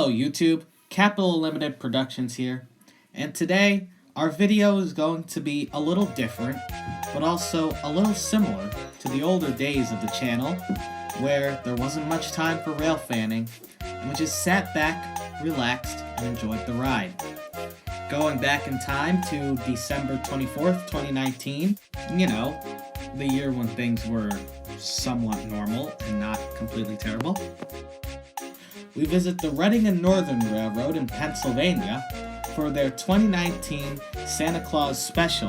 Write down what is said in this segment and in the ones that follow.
Hello YouTube, Capital Limited Productions here, and today our video is going to be a little different, but also a little similar to the older days of the channel, where there wasn't much time for rail fanning, and we just sat back, relaxed, and enjoyed the ride. Going back in time to December 24th, 2019, you know, the year when things were somewhat normal and not completely terrible. We visit the Reading and Northern Railroad in Pennsylvania for their 2019 Santa Claus special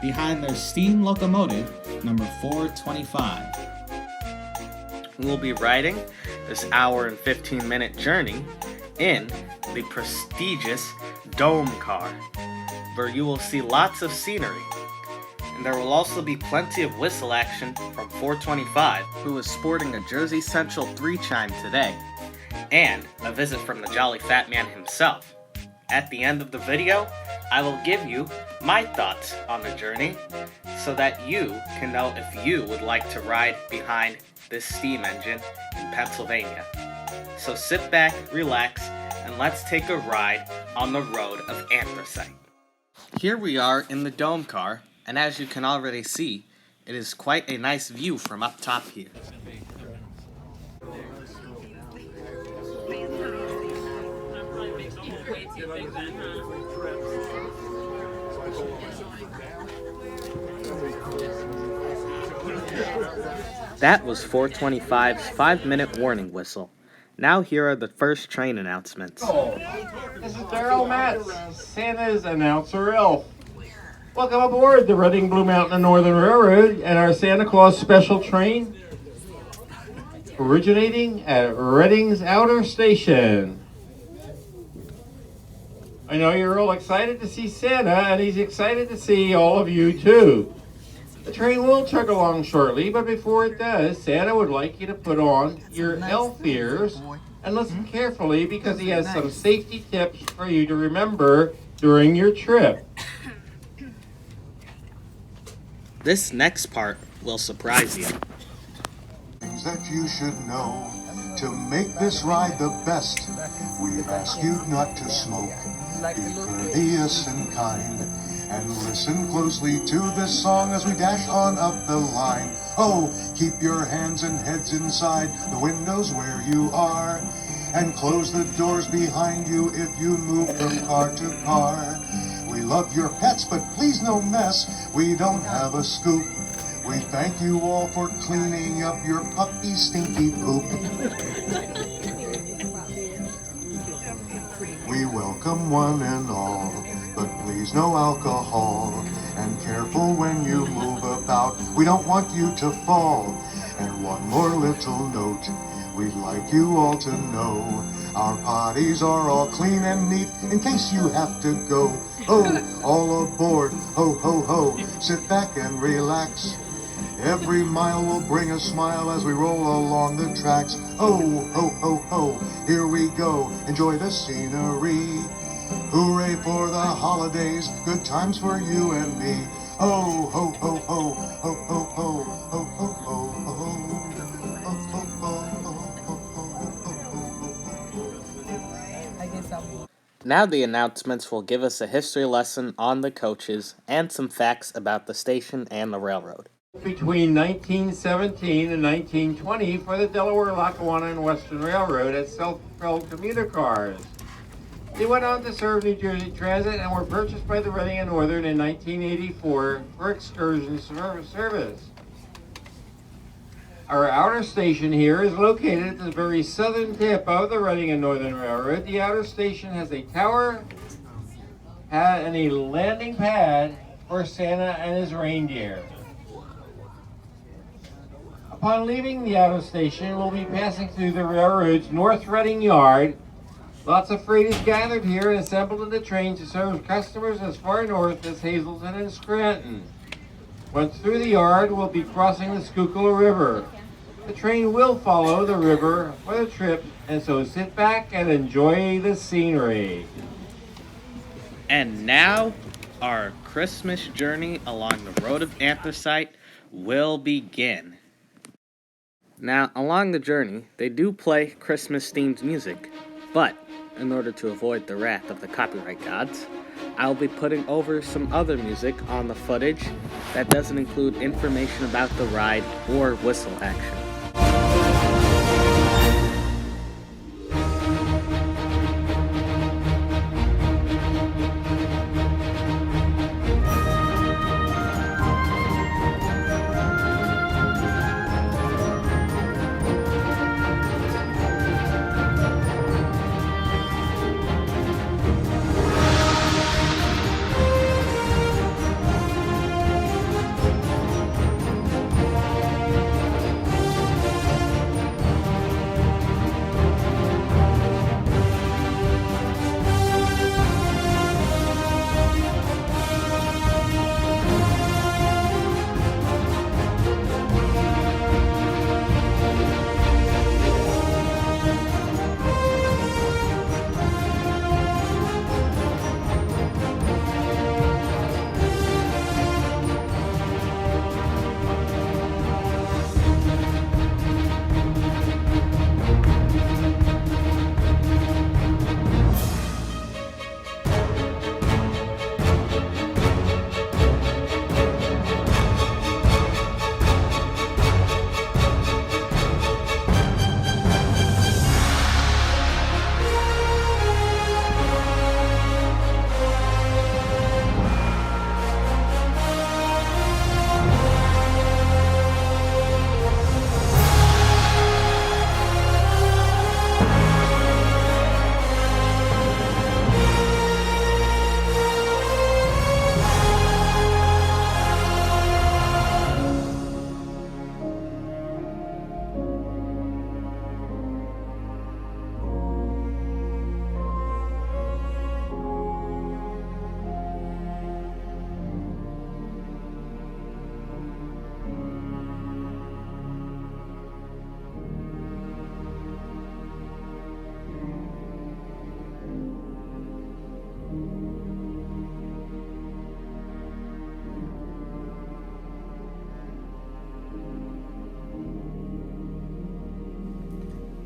behind their steam locomotive number 425. We'll be riding this hour and 15-minute journey in the prestigious Dome Car, where you will see lots of scenery. And there will also be plenty of whistle action from 425, who is sporting a Jersey Central 3-chime today, and a visit from the Jolly Fat Man himself. At the end of the video, I will give you my thoughts on the journey so that you can know if you would like to ride behind this steam engine in Pennsylvania. So sit back, relax, and let's take a ride on the Road of Anthracite. Here we are in the Dome Car, and as you can already see, it is quite a nice view from up top here. That was 425's 5-minute warning whistle. Now here are the first train announcements. This is Daryl Matz, Santa's announcer elf. Welcome aboard the Reading Blue Mountain and Northern Railroad and our Santa Claus special train originating at Reading's Outer Station. I know you're all excited to see Santa, and he's excited to see all of you too. The train will chug along shortly, but before it does, Santa would like you to put on your elf ears and listen carefully because he has some safety tips for you to remember during your trip. This next part will surprise you. Things that you should know to make this ride the best. We ask you not to smoke, be courteous and kind, and listen closely to this song as we dash on up the line. Oh, keep your hands and heads inside the windows where you are, and close the doors behind you if you move from car to car. We love your pets, but please no mess, we don't have a scoop. We thank you all for cleaning up your puppy stinky poop. We welcome one and all, but please no alcohol. And careful when you move about, we don't want you to fall. And one more little note, we'd like you all to know, our potties are all clean and neat in case you have to go. Oh, all aboard, ho, ho, ho, sit back and relax. Every mile will bring a smile as we roll along the tracks. Oh, ho, ho, ho, here we go, enjoy the scenery. Hooray for the holidays, good times for you and me. Oh, ho, ho, ho, ho, ho, ho, ho, ho, ho, ho. Now the announcements will give us a history lesson on the coaches and some facts about the station and the railroad. Between 1917 and 1920 for the Delaware, Lackawanna, and Western Railroad as self-propelled commuter cars. They went on to serve New Jersey Transit and were purchased by the Reading and Northern in 1984 for excursion service. Our outer station here is located at the very southern tip of the Reading and Northern Railroad. The outer station has a tower and a landing pad for Santa and his reindeer. Upon leaving the outer station, we'll be passing through the railroad's North Reading Yard. Lots of freight is gathered here and assembled in the train to serve customers as far north as Hazleton and Scranton. Once through the yard, we'll be crossing the Schuylkill River. The train will follow the river for the trip, and so sit back and enjoy the scenery. And now, our Christmas journey along the Road of Anthracite will begin. Now, along the journey, they do play Christmas-themed music, but in order to avoid the wrath of the copyright gods, I'll be putting over some other music on the footage that doesn't include information about the ride or whistle action.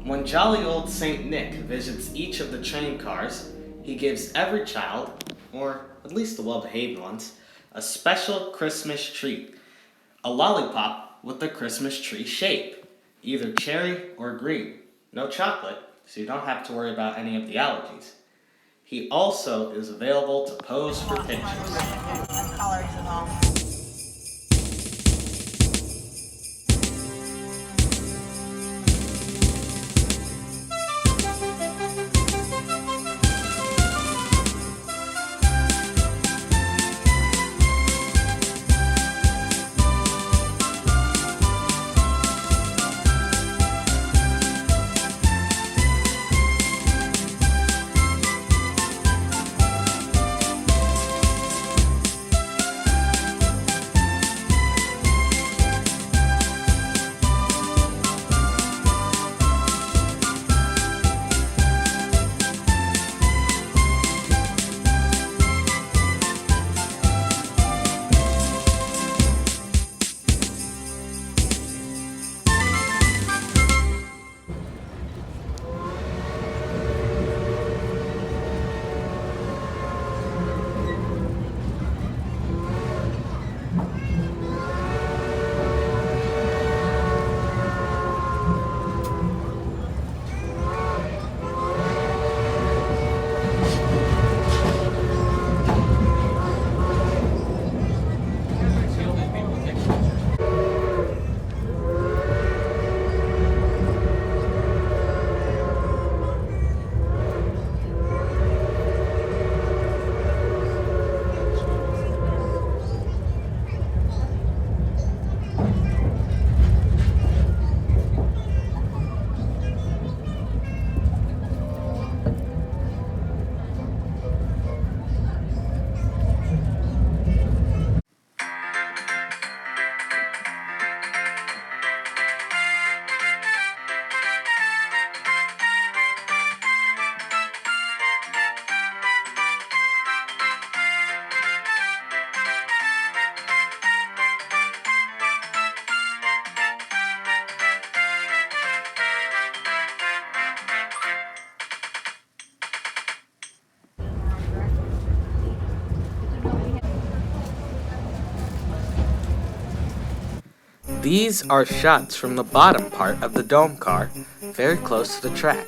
When jolly old Saint Nick visits each of the train cars, he gives every child, or at least the well-behaved ones, a special Christmas treat. A lollipop with the Christmas tree shape, either cherry or green. No chocolate, so you don't have to worry about any of the allergies. He also is available to pose for pictures. These are shots from the bottom part of the dome car, very close to the track.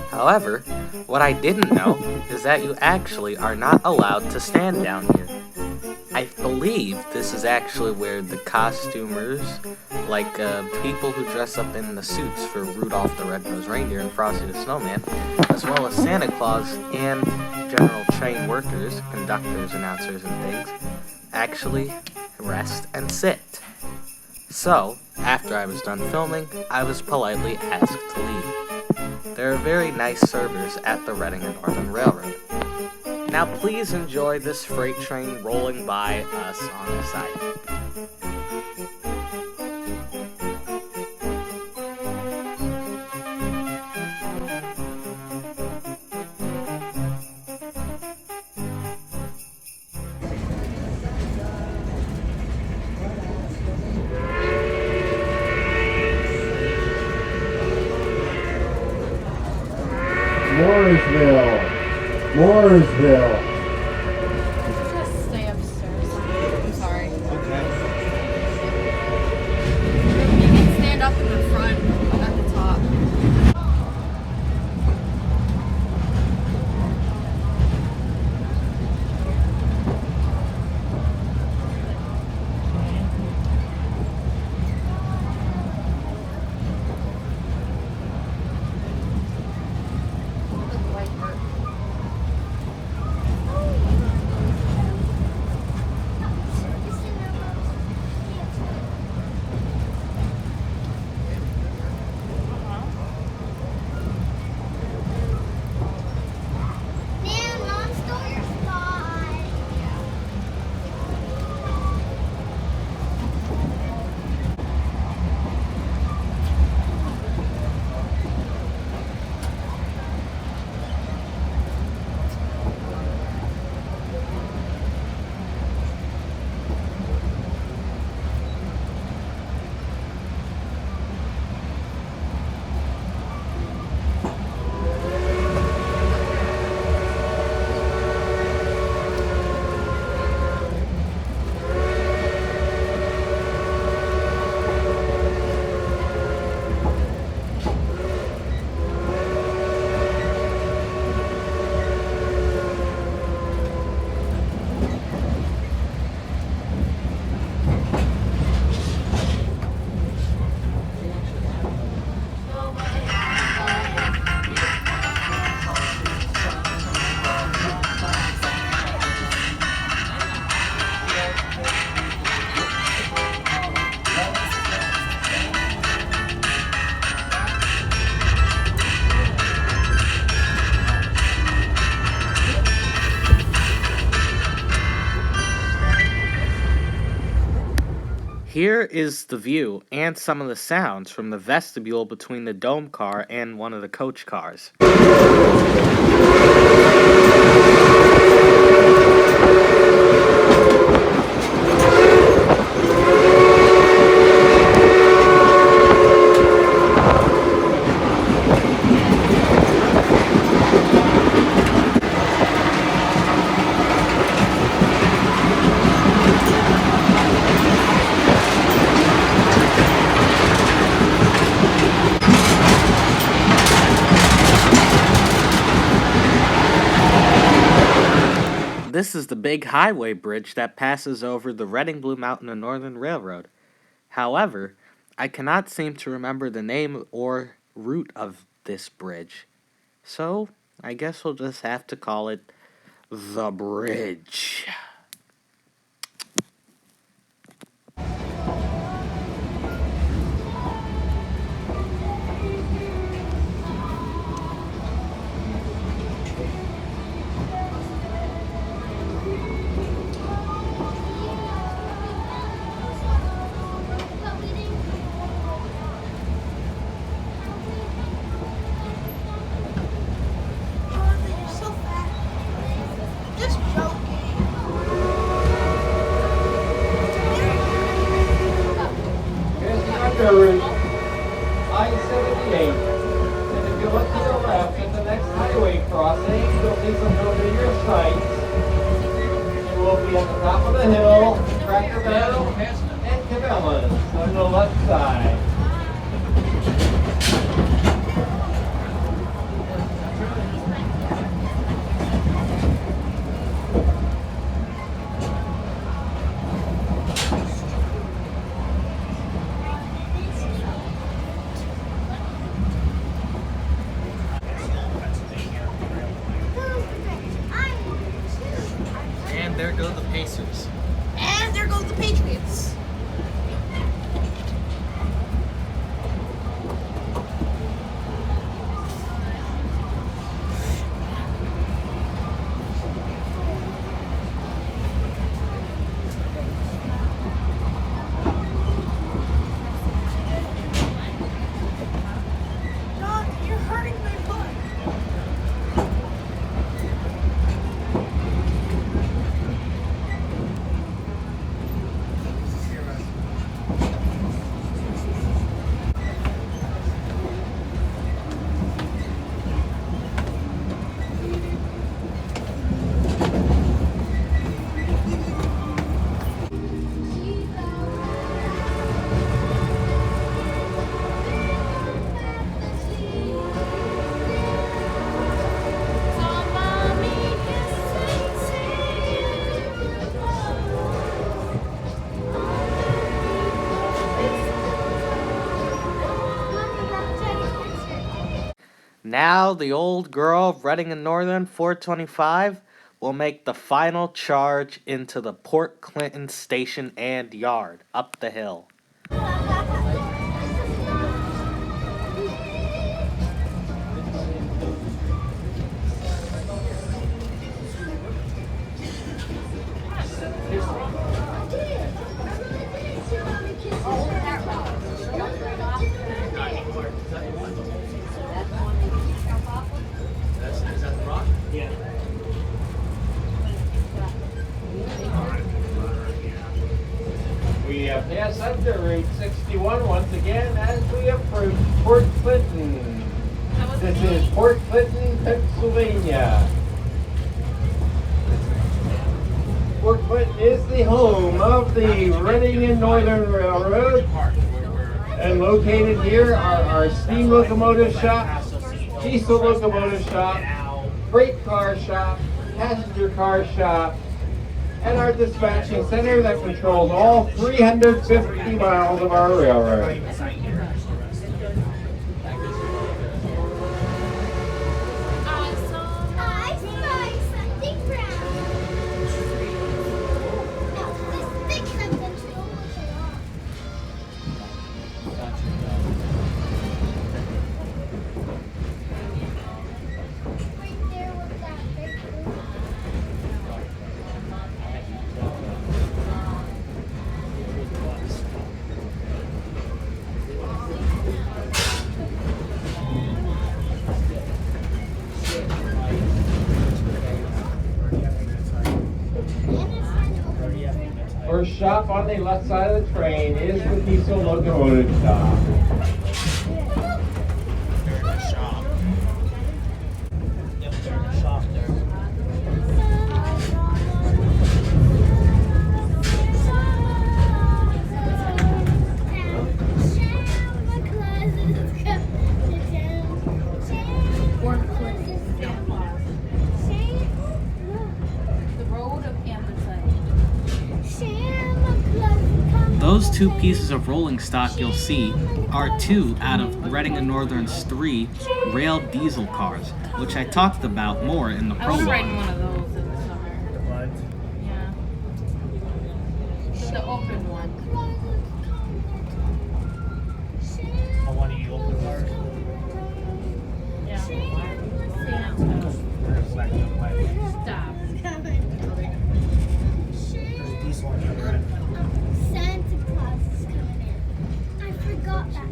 However, what I didn't know is that you actually are not allowed to stand down here. I believe this is actually where the costumers, like people who dress up in the suits for Rudolph the Red-Nosed Reindeer and Frosty the Snowman, as well as Santa Claus and general train workers, conductors, announcers, and things, actually rest and sit. So, after I was done filming, I was politely asked to leave. There are very nice servers at the Reading and Northern Railroad. Now please enjoy this freight train rolling by us on the side. Mooresville. Just stay upstairs. I'm sorry. Okay. You can stand up in the front at the top. Here is the view and some of the sounds from the vestibule between the dome car and one of the coach cars. This is the big highway bridge that passes over the Reading Blue Mountain and Northern Railroad. However, I cannot seem to remember the name or route of this bridge. So, I guess we'll just have to call it the bridge. I-78. And if you look to your left at the next highway crossing, you'll see some familiar sights. It will be at the top of the hill, Cracker Barrel, and Kipper Mktheinstrumentalist on the left side. And there go the Pacers. And there goes the Patriots. John, you're hurting my foot. Now the old girl of Reading and Northern 425 will make the final charge into the Port Clinton station and yard up the hill. We pass under Route 61 once again as we approach Port Clinton. This is Port Clinton, Pennsylvania. Port Clinton is the home of the Reading and Northern Railroad. And located here are our steam locomotive shop, diesel locomotive shop, freight car shop, passenger car shop, and our dispatching center that controls all 350 miles of our railroad. First shop on the left side of the train is the diesel locomotive shop. The Road of Anthracite. Those two pieces of rolling stock you'll see are two out of Reading and Northern's 3 rail diesel cars, which I talked about more in the I was riding prologue. one of those in the summer. Yeah. The open one. One of you open cars? Yeah. Stop. There's a diesel on the other end. Santa Claus is coming in. I forgot that.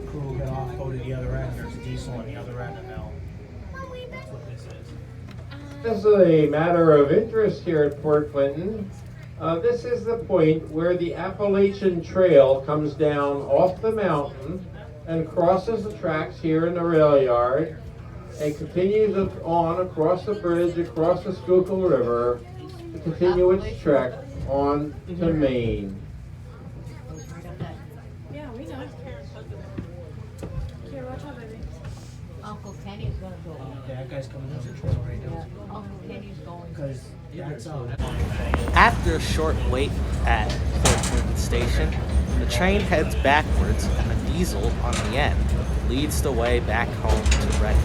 Crew will get off, go to the other end. There's a diesel on the other end, and that's what this is. This is a matter of interest here at Port Clinton. This is the point where the Appalachian Trail comes down off the mountain and crosses the tracks here in the rail yard and continues on across the bridge, across the Schuylkill River to continue its trek on to Main. Yeah, we know. Here, watch out, baby. Uncle Kenny's gonna go. That guy's coming down the trail right now. Uncle Kenny's going. Because that's After a short wait at 13th Station, the train heads backwards and the diesel on the end leads the way back home to Reading.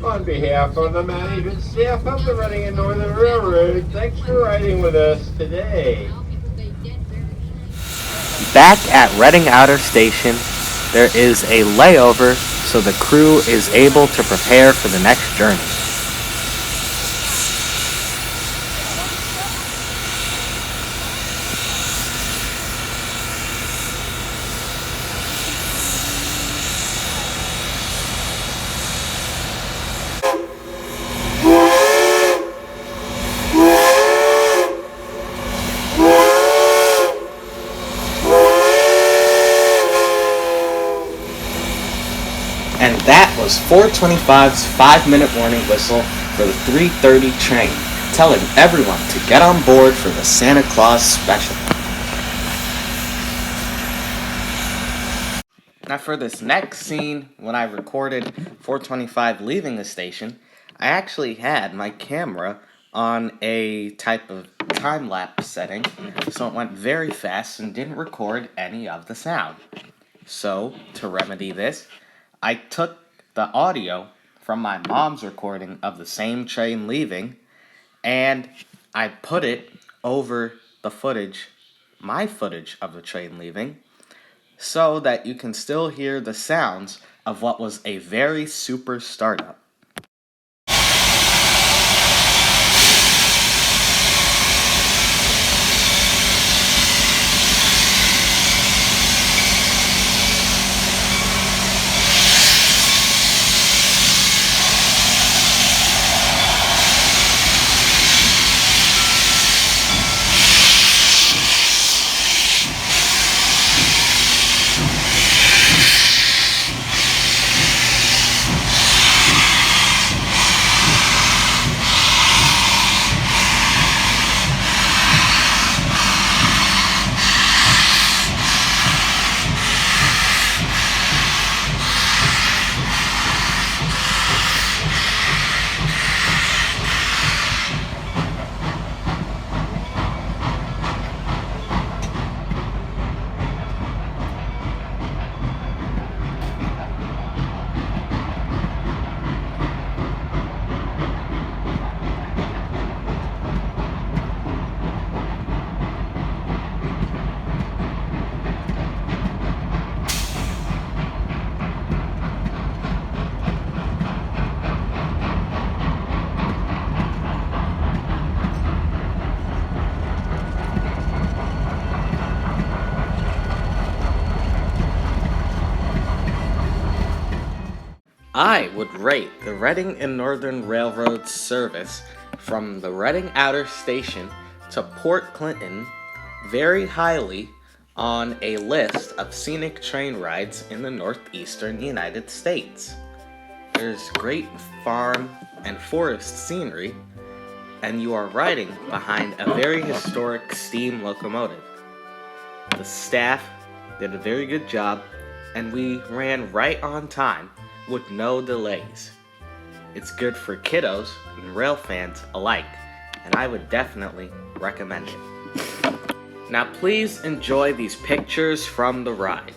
On behalf of the management staff of the Reading and Northern Railroad, thanks for riding with us today. Back at Reading Outer Station, there is a layover so the crew is able to prepare for the next journey. And that was 425's 5-minute warning whistle for the 3:30 train, telling everyone to get on board for the Santa Claus special. Now for this next scene, when I recorded 425 leaving the station, I actually had my camera on a type of time-lapse setting, so it went very fast and didn't record any of the sound. So, to remedy this, I took the audio from my mom's recording of the same train leaving, and I put it over the footage, my footage of the train leaving, so that you can still hear the sounds of what was a very super startup. I would rate the Reading and Northern Railroad service from the Reading Outer Station to Port Clinton very highly on a list of scenic train rides in the northeastern United States. There's great farm and forest scenery, and you are riding behind a very historic steam locomotive. The staff did a very good job, and we ran right on time with no delays. It's good for kiddos and rail fans alike, and I would definitely recommend it. Now please enjoy these pictures from the ride.